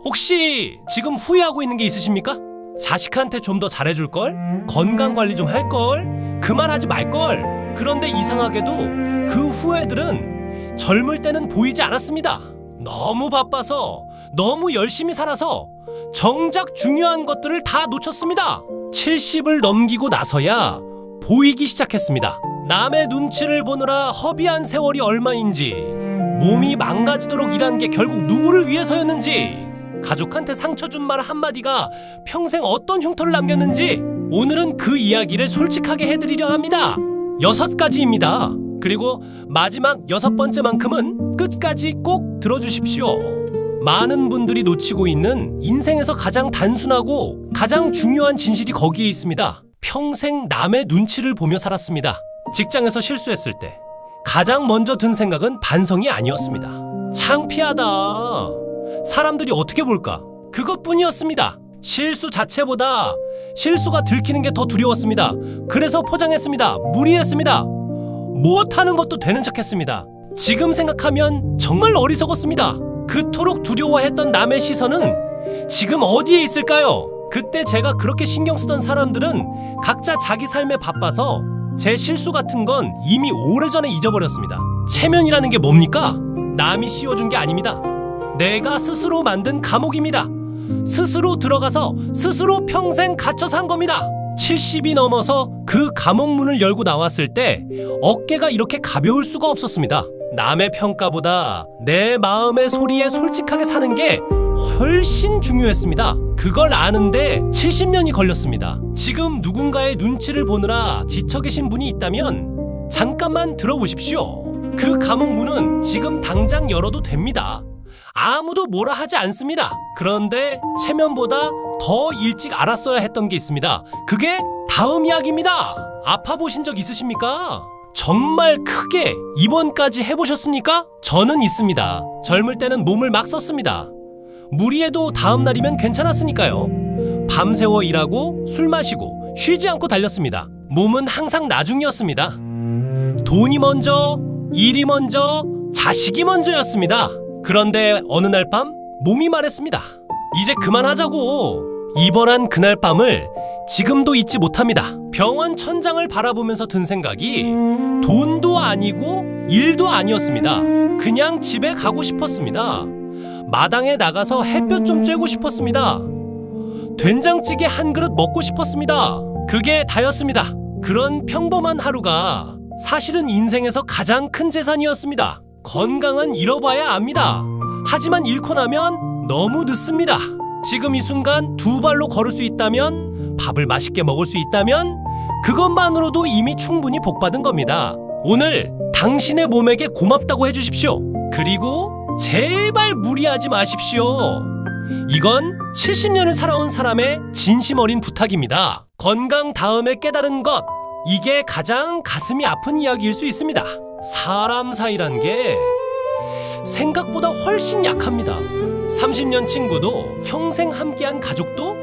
혹시 지금 후회하고 있는 게 있으십니까? 자식한테 좀 더 잘해줄걸? 건강관리 좀 할걸? 그만하지 말걸? 그런데 이상하게도 그 후회들은 젊을 때는 보이지 않았습니다. 너무 바빠서, 너무 열심히 살아서 정작 중요한 것들을 다 놓쳤습니다. 70을 넘기고 나서야 보이기 시작했습니다. 남의 눈치를 보느라 허비한 세월이 얼마인지, 몸이 망가지도록 일한 게 결국 누구를 위해서였는지, 가족한테 상처 준 말 한마디가 평생 어떤 흉터를 남겼는지 오늘은 그 이야기를 솔직하게 해드리려 합니다. 6가지입니다. 그리고 마지막 6번째만큼은 끝까지 꼭 들어주십시오. 많은 분들이 놓치고 있는 인생에서 가장 단순하고 가장 중요한 진실이 거기에 있습니다. 평생 남의 눈치를 보며 살았습니다. 직장에서 실수했을 때 가장 먼저 든 생각은 반성이 아니었습니다. 창피하다. 사람들이 어떻게 볼까? 그것뿐이었습니다. 실수 자체보다 실수가 들키는 게 더 두려웠습니다. 그래서 포장했습니다. 무리했습니다. 못하는 것도 되는 척했습니다. 지금 생각하면 정말 어리석었습니다. 그토록 두려워했던 남의 시선은 지금 어디에 있을까요? 그때 제가 그렇게 신경 쓰던 사람들은 각자 자기 삶에 바빠서 제 실수 같은 건 이미 오래전에 잊어버렸습니다. 체면이라는 게 뭡니까? 남이 씌워준 게 아닙니다. 내가 스스로 만든 감옥입니다. 스스로 들어가서 스스로 평생 갇혀 산 겁니다. 70이 넘어서 그 감옥 문을 열고 나왔을 때 어깨가 이렇게 가벼울 수가 없었습니다. 남의 평가보다 내 마음의 소리에 솔직하게 사는 게 훨씬 중요했습니다. 그걸 아는데 70년이 걸렸습니다. 지금 누군가의 눈치를 보느라 지쳐 계신 분이 있다면 잠깐만 들어보십시오. 그 감옥 문은 지금 당장 열어도 됩니다. 아무도 뭐라 하지 않습니다. 그런데 체면보다 더 일찍 알았어야 했던 게 있습니다. 그게 다음 이야기입니다. 아파 보신 적 있으십니까? 정말 크게 입원까지 해보셨습니까? 저는 있습니다. 젊을 때는 몸을 막 썼습니다. 무리해도 다음 날이면 괜찮았으니까요. 밤새워 일하고 술 마시고 쉬지 않고 달렸습니다. 몸은 항상 나중이었습니다. 돈이 먼저, 일이 먼저, 자식이 먼저였습니다. 그런데 어느 날 밤 몸이 말했습니다. 이제 그만하자고. 입원한 그날 밤을 지금도 잊지 못합니다. 병원 천장을 바라보면서 든 생각이 돈도 아니고 일도 아니었습니다. 그냥 집에 가고 싶었습니다. 마당에 나가서 햇볕 좀 쬐고 싶었습니다. 된장찌개 한 그릇 먹고 싶었습니다. 그게 다였습니다. 그런 평범한 하루가 사실은 인생에서 가장 큰 재산이었습니다. 건강은 잃어봐야 압니다. 하지만 잃고 나면 너무 늦습니다. 지금 이 순간 2발로 걸을 수 있다면, 밥을 맛있게 먹을 수 있다면 그것만으로도 이미 충분히 복받은 겁니다. 오늘 당신의 몸에게 고맙다고 해주십시오. 그리고 제발 무리하지 마십시오. 이건 70년을 살아온 사람의 진심 어린 부탁입니다. 건강 다음에 깨달은 것, 이게 가장 가슴이 아픈 이야기일 수 있습니다. 사람 사이란 게 생각보다 훨씬 약합니다. 30년 친구도, 평생 함께한 가족도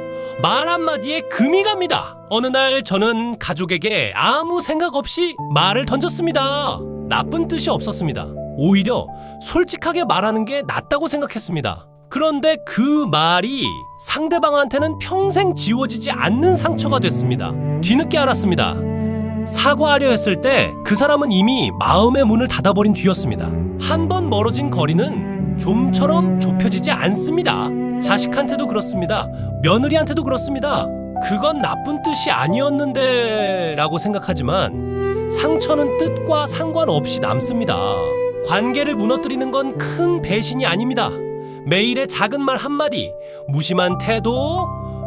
말 한마디에 금이 갑니다. 어느 날 저는 가족에게 아무 생각 없이 말을 던졌습니다. 나쁜 뜻이 없었습니다. 오히려 솔직하게 말하는 게 낫다고 생각했습니다. 그런데 그 말이 상대방한테는 평생 지워지지 않는 상처가 됐습니다. 뒤늦게 알았습니다. 사과하려 했을 때 그 사람은 이미 마음의 문을 닫아버린 뒤였습니다. 한 번 멀어진 거리는 좀처럼 좁혀지지 않습니다. 자식한테도 그렇습니다. 며느리한테도 그렇습니다. 그건 나쁜 뜻이 아니었는데 라고 생각하지만 상처는 뜻과 상관없이 남습니다. 관계를 무너뜨리는 건 큰 배신이 아닙니다. 매일의 작은 말 한마디, 무심한 태도,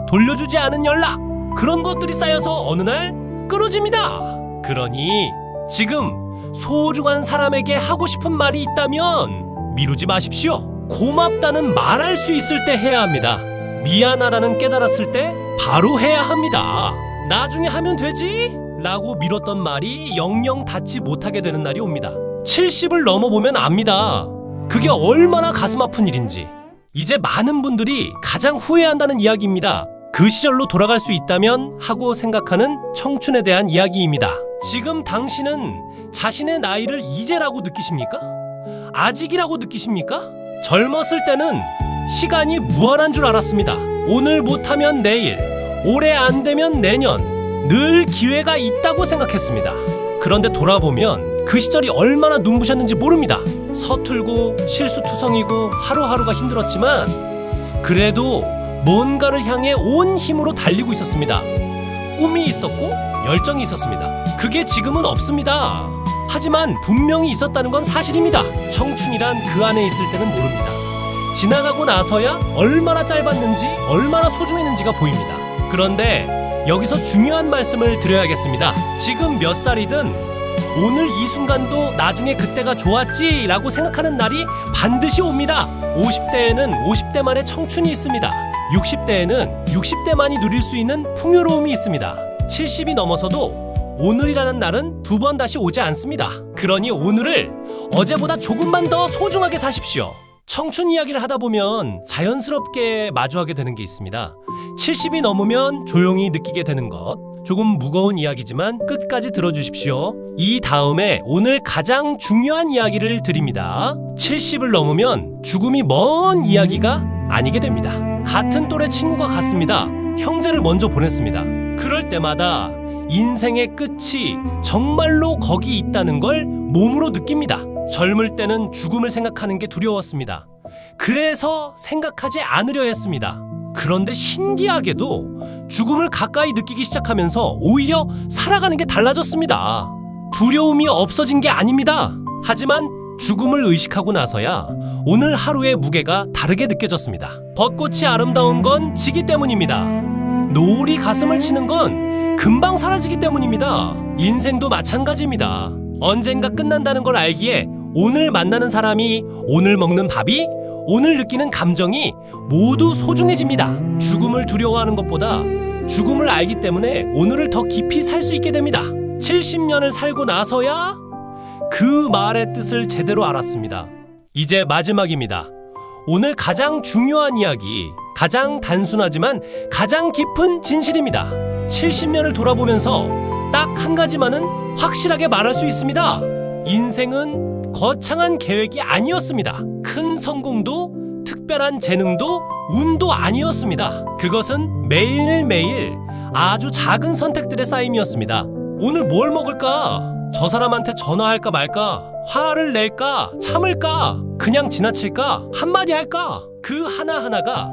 돌려주지 않은 연락, 그런 것들이 쌓여서 어느 날 끊어집니다. 그러니 지금 소중한 사람에게 하고 싶은 말이 있다면 미루지 마십시오. 고맙다는 말할 수 있을 때 해야 합니다. 미안하다는 깨달았을 때 바로 해야 합니다. 나중에 하면 되지? 라고 미뤘던 말이 영영 닿지 못하게 되는 날이 옵니다. 70을 넘어보면 압니다. 그게 얼마나 가슴 아픈 일인지. 이제 많은 분들이 가장 후회한다는 이야기입니다. 그 시절로 돌아갈 수 있다면 하고 생각하는 청춘에 대한 이야기입니다. 지금 당신은 자신의 나이를 이제라고 느끼십니까? 아직이라고 느끼십니까? 젊었을 때는 시간이 무한한 줄 알았습니다. 오늘 못하면 내일, 올해 안 되면 내년, 늘 기회가 있다고 생각했습니다. 그런데 돌아보면 그 시절이 얼마나 눈부셨는지 모릅니다. 서툴고 실수투성이고 하루하루가 힘들었지만 그래도 뭔가를 향해 온 힘으로 달리고 있었습니다. 꿈이 있었고 열정이 있었습니다. 그게 지금은 없습니다. 하지만 분명히 있었다는 건 사실입니다. 청춘이란 그 안에 있을 때는 모릅니다. 지나가고 나서야 얼마나 짧았는지 얼마나 소중했는지가 보입니다. 그런데 여기서 중요한 말씀을 드려야겠습니다. 지금 몇 살이든 오늘 이 순간도 나중에 그때가 좋았지 라고 생각하는 날이 반드시 옵니다. 50대에는 50대만의 청춘이 있습니다. 60대에는 60대만이 누릴 수 있는 풍요로움이 있습니다. 70이 넘어서도 오늘이라는 날은 두 번 다시 오지 않습니다. 그러니 오늘을 어제보다 조금만 더 소중하게 사십시오. 청춘 이야기를 하다 보면 자연스럽게 마주하게 되는 게 있습니다. 70이 넘으면 조용히 느끼게 되는 것. 조금 무거운 이야기지만 끝까지 들어주십시오. 이 다음에 오늘 가장 중요한 이야기를 드립니다. 70을 넘으면 죽음이 먼 이야기가 아니게 됩니다. 같은 또래 친구가 같습니다. 형제를 먼저 보냈습니다. 그럴 때마다 인생의 끝이 정말로 거기 있다는 걸 몸으로 느낍니다. 젊을 때는 죽음을 생각하는 게 두려웠습니다. 그래서 생각하지 않으려 했습니다. 그런데 신기하게도 죽음을 가까이 느끼기 시작하면서 오히려 살아가는 게 달라졌습니다. 두려움이 없어진 게 아닙니다. 하지만 죽음을 의식하고 나서야 오늘 하루의 무게가 다르게 느껴졌습니다. 벚꽃이 아름다운 건 지기 때문입니다. 노을이 가슴을 치는 건 금방 사라지기 때문입니다. 인생도 마찬가지입니다. 언젠가 끝난다는 걸 알기에 오늘 만나는 사람이, 오늘 먹는 밥이, 오늘 느끼는 감정이 모두 소중해집니다. 죽음을 두려워하는 것보다 죽음을 알기 때문에 오늘을 더 깊이 살 수 있게 됩니다. 70년을 살고 나서야 그 말의 뜻을 제대로 알았습니다. 이제 마지막입니다. 오늘 가장 중요한 이야기, 가장 단순하지만 가장 깊은 진실입니다. 70년을 돌아보면서 딱 한 가지만은 확실하게 말할 수 있습니다. 인생은 거창한 계획이 아니었습니다. 큰 성공도 특별한 재능도 운도 아니었습니다. 그것은 매일매일 아주 작은 선택들의 쌓임이었습니다. 오늘 뭘 먹을까? 저 사람한테 전화할까 말까? 화를 낼까? 참을까? 그냥 지나칠까? 한마디 할까? 그 하나하나가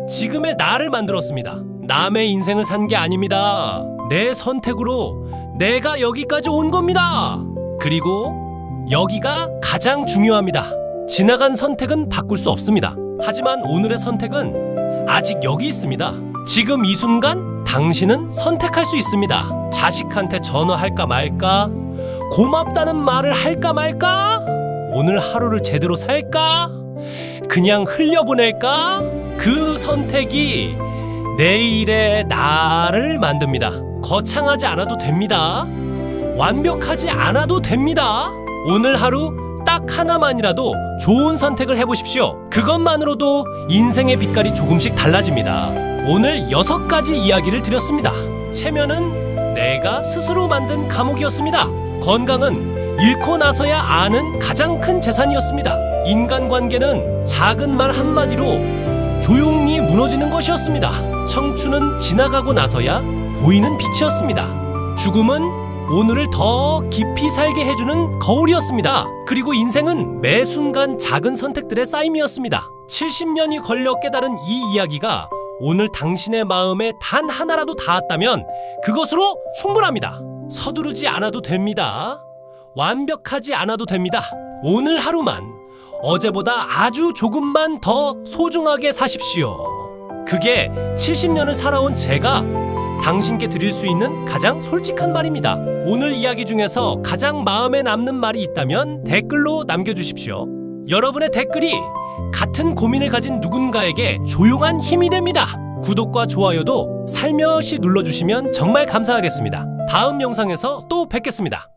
지금의 나를 만들었습니다. 남의 인생을 산 게 아닙니다. 내 선택으로 내가 여기까지 온 겁니다. 그리고 여기가 가장 중요합니다. 지나간 선택은 바꿀 수 없습니다. 하지만 오늘의 선택은 아직 여기 있습니다. 지금 이 순간 당신은 선택할 수 있습니다. 자식한테 전화할까 말까? 고맙다는 말을 할까 말까? 오늘 하루를 제대로 살까? 그냥 흘려보낼까? 그 선택이 내일의 나를 만듭니다. 거창하지 않아도 됩니다. 완벽하지 않아도 됩니다. 오늘 하루 딱 하나만이라도 좋은 선택을 해보십시오. 그것만으로도 인생의 빛깔이 조금씩 달라집니다. 오늘 6가지 이야기를 드렸습니다. 체면은 내가 스스로 만든 감옥이었습니다. 건강은 잃고 나서야 아는 가장 큰 재산이었습니다. 인간관계는 작은 말 한마디로 조용히 무너지는 것이었습니다. 청춘은 지나가고 나서야 보이는 빛이었습니다. 죽음은 오늘을 더 깊이 살게 해주는 거울이었습니다. 그리고 인생은 매 순간 작은 선택들의 쌓임이었습니다. 70년이 걸려 깨달은 이 이야기가 오늘 당신의 마음에 단 하나라도 닿았다면 그것으로 충분합니다. 서두르지 않아도 됩니다. 완벽하지 않아도 됩니다. 오늘 하루만 어제보다 아주 조금만 더 소중하게 사십시오. 그게 70년을 살아온 제가 당신께 드릴 수 있는 가장 솔직한 말입니다. 오늘 이야기 중에서 가장 마음에 남는 말이 있다면 댓글로 남겨주십시오. 여러분의 댓글이 같은 고민을 가진 누군가에게 조용한 힘이 됩니다. 구독과 좋아요도 살며시 눌러주시면 정말 감사하겠습니다. 다음 영상에서 또 뵙겠습니다.